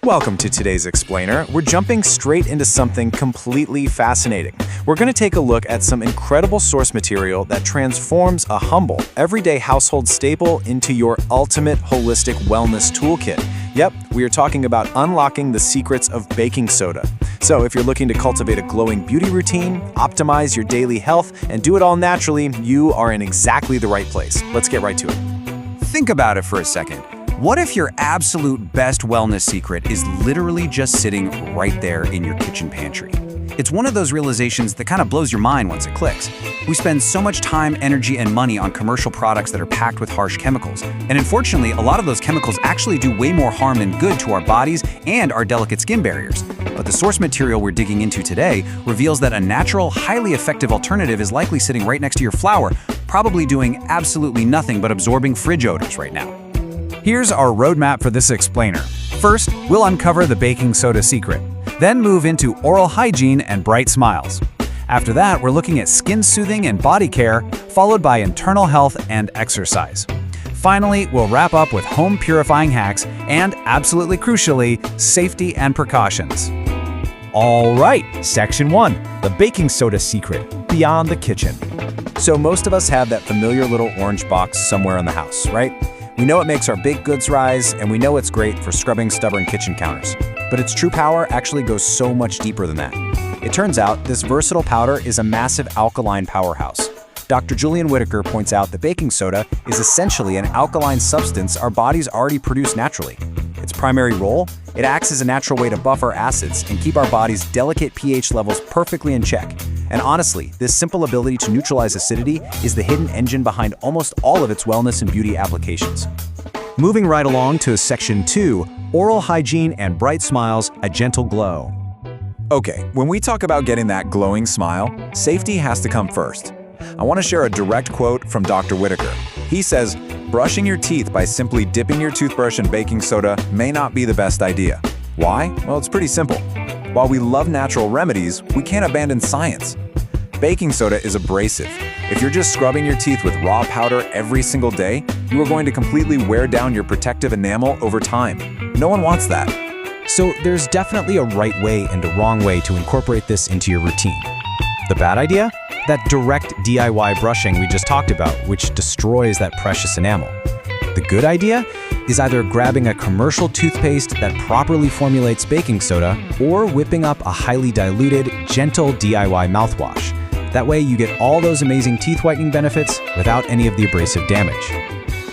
Welcome to today's Explainer. We're jumping straight into something completely fascinating. We're going to take a look at some incredible source material that transforms a humble, everyday household staple into your ultimate holistic wellness toolkit. Yep, we are talking about unlocking the secrets of baking soda. So if you're looking to cultivate a glowing beauty routine, optimize your daily health, and do it all naturally, you are in exactly the right place. Let's get right to it. Think about it for a second. What if your absolute best wellness secret is literally just sitting right there in your kitchen pantry? It's one of those realizations that kind of blows your mind once it clicks. We spend so much time, energy, and money on commercial products that are packed with harsh chemicals. And unfortunately, a lot of those chemicals actually do way more harm than good to our bodies and our delicate skin barriers. But the source material we're digging into today reveals that a natural, highly effective alternative is likely sitting right next to your flour, probably doing absolutely nothing but absorbing fridge odors right now. Here's our roadmap for this explainer. First, we'll uncover the baking soda secret, then move into oral hygiene and bright smiles. After that, we're looking at skin soothing and body care, followed by internal health and exercise. Finally, we'll wrap up with home purifying hacks and, absolutely crucially, safety and precautions. All right, Section 1, the baking soda secret, beyond the kitchen. So most of us have that familiar little orange box somewhere in the house, right? We know it makes our baked goods rise, and we know it's great for scrubbing stubborn kitchen counters. But its true power actually goes so much deeper than that. It turns out this versatile powder is a massive alkaline powerhouse. Dr. Julian Whitaker points out that baking soda is essentially an alkaline substance our bodies already produce naturally. Its primary role? It acts as a natural way to buffer acids and keep our body's delicate pH levels perfectly in check. And honestly, this simple ability to neutralize acidity is the hidden engine behind almost all of its wellness and beauty applications. Moving right along to Section 2, oral hygiene and bright smiles, a gentle glow. Okay, when we talk about getting that glowing smile, safety has to come first. I want to share a direct quote from Dr. Whitaker. He says, "Brushing your teeth by simply dipping your toothbrush in baking soda may not be the best idea." Why? Well, it's pretty simple. While we love natural remedies, we can't abandon science. Baking soda is abrasive. If you're just scrubbing your teeth with raw powder every single day, you are going to completely wear down your protective enamel over time. No one wants that. So there's definitely a right way and a wrong way to incorporate this into your routine. The bad idea? That direct DIY brushing we just talked about, which destroys that precious enamel. The good idea is either grabbing a commercial toothpaste that properly formulates baking soda or whipping up a highly diluted, gentle DIY mouthwash. That way you get all those amazing teeth whitening benefits without any of the abrasive damage.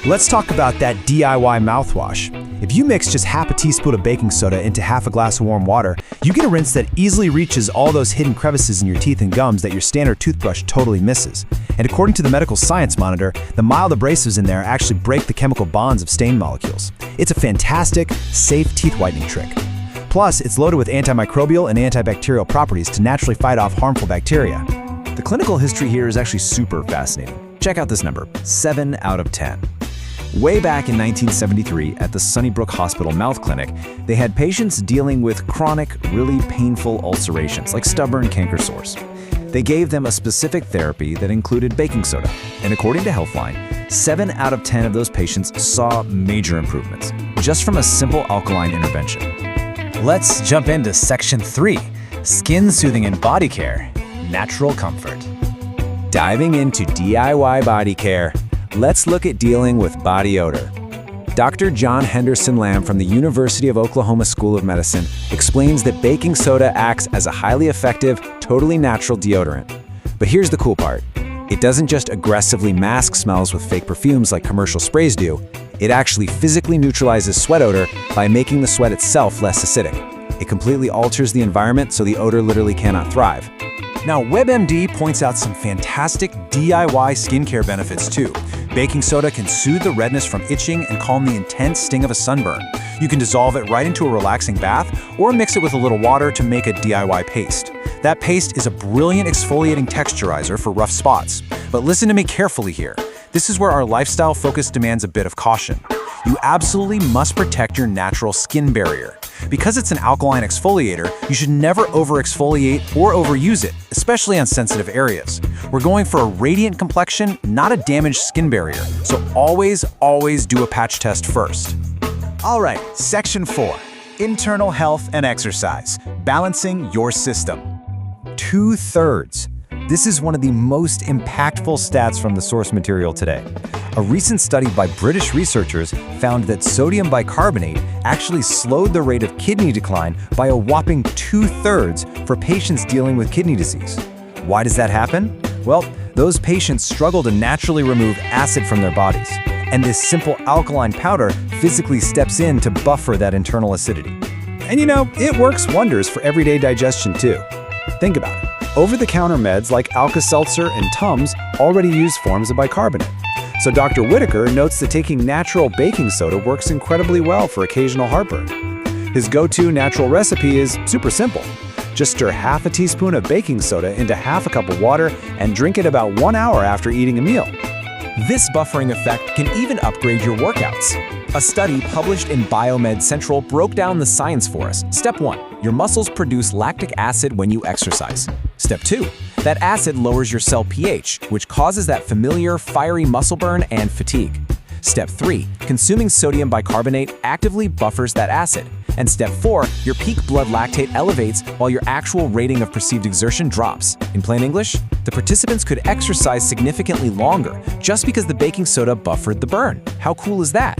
Let's talk about that DIY mouthwash. If you mix just half a teaspoon of baking soda into half a glass of warm water, you get a rinse that easily reaches all those hidden crevices in your teeth and gums that your standard toothbrush totally misses. And according to the Medical Science Monitor, the mild abrasives in there actually break the chemical bonds of stain molecules. It's a fantastic, safe teeth whitening trick. Plus, it's loaded with antimicrobial and antibacterial properties to naturally fight off harmful bacteria. The clinical history here is actually super fascinating. Check out this number, 7 out of 10. Way back in 1973 at the Sunnybrook Hospital Mouth Clinic, they had patients dealing with chronic, really painful ulcerations like stubborn canker sores. They gave them a specific therapy that included baking soda, and according to Healthline, 7 out of 10 of those patients saw major improvements, just from a simple alkaline intervention. Let's jump into Section 3, skin soothing and body care, natural comfort. Diving into DIY body care, let's look at dealing with body odor. Dr. John Henderson Lamb from the University of Oklahoma School of Medicine explains that baking soda acts as a highly effective, totally natural deodorant. But here's the cool part. It doesn't just aggressively mask smells with fake perfumes like commercial sprays do. It actually physically neutralizes sweat odor by making the sweat itself less acidic. It completely alters the environment so the odor literally cannot thrive. Now, WebMD points out some fantastic DIY skincare benefits too. Baking soda can soothe the redness from itching and calm the intense sting of a sunburn. You can dissolve it right into a relaxing bath or mix it with a little water to make a DIY paste. That paste is a brilliant exfoliating texturizer for rough spots. But listen to me carefully here. This is where our lifestyle focus demands a bit of caution. You absolutely must protect your natural skin barrier. Because it's an alkaline exfoliator, you should never over-exfoliate or overuse it, especially on sensitive areas. We're going for a radiant complexion, not a damaged skin barrier, so always do a patch test first. All right, Section 4, Internal health and exercise, balancing your system. 2/3. This is one of the most impactful stats from the source material today. A recent study by British researchers found that sodium bicarbonate actually slowed the rate of kidney decline by a whopping 2/3 for patients dealing with kidney disease. Why does that happen? Well, those patients struggle to naturally remove acid from their bodies, and this simple alkaline powder physically steps in to buffer that internal acidity. And it works wonders for everyday digestion too. Think about it. Over-the-counter meds like Alka-Seltzer and Tums already use forms of bicarbonate. So Dr. Whitaker notes that taking natural baking soda works incredibly well for occasional heartburn. His go-to natural recipe is super simple. Just stir half a teaspoon of baking soda into half a cup of water and drink it about 1 hour after eating a meal. This buffering effect can even upgrade your workouts. A study published in Biomed Central broke down the science for us. Step 1. Your muscles produce lactic acid when you exercise. Step 2. That acid lowers your cell pH, which causes that familiar fiery muscle burn and fatigue. Step 3. Consuming sodium bicarbonate actively buffers that acid. And Step 4. Your peak blood lactate elevates while your actual rating of perceived exertion drops. In plain English, the participants could exercise significantly longer just because the baking soda buffered the burn. How cool is that?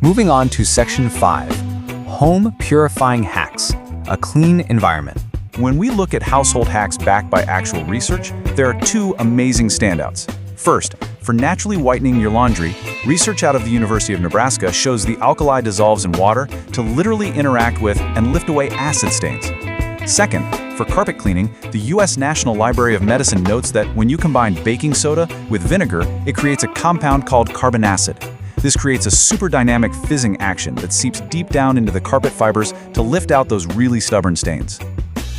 Moving on to Section 5. Home Purifying Hacks. A clean environment. When we look at household hacks backed by actual research, there are two amazing standouts. First, for naturally whitening your laundry, research out of the University of Nebraska shows the alkali dissolves in water to literally interact with and lift away acid stains. Second, for carpet cleaning, the U.S. National Library of Medicine notes that when you combine baking soda with vinegar, it creates a compound called carbonacid. This creates a super dynamic fizzing action that seeps deep down into the carpet fibers to lift out those really stubborn stains.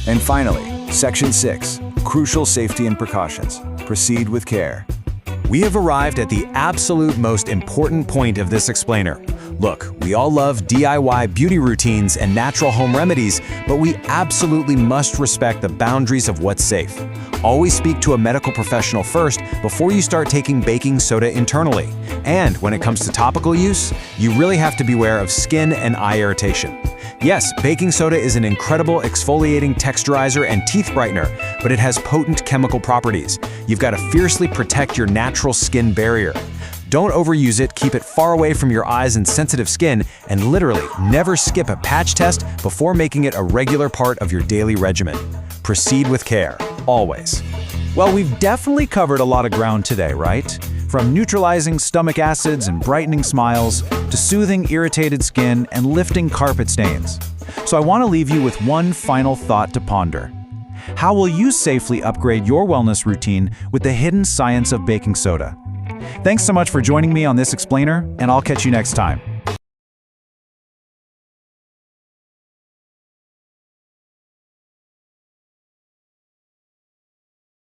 And finally, Section 6. Crucial safety and precautions. Proceed with care. We have arrived at the absolute most important point of this explainer. Look, we all love DIY beauty routines and natural home remedies, but we absolutely must respect the boundaries of what's safe. Always speak to a medical professional first before you start taking baking soda internally. And when it comes to topical use, you really have to beware of skin and eye irritation. Yes, baking soda is an incredible exfoliating texturizer and teeth brightener, but it has potent chemical properties. You've got to fiercely protect your natural skin barrier. Don't overuse it, keep it far away from your eyes and sensitive skin, and literally never skip a patch test before making it a regular part of your daily regimen. Proceed with care, always. Well, we've definitely covered a lot of ground today, right? From neutralizing stomach acids and brightening smiles, to soothing irritated skin and lifting carpet stains. So I want to leave you with one final thought to ponder. How will you safely upgrade your wellness routine with the hidden science of baking soda? Thanks so much for joining me on this explainer, and I'll catch you next time.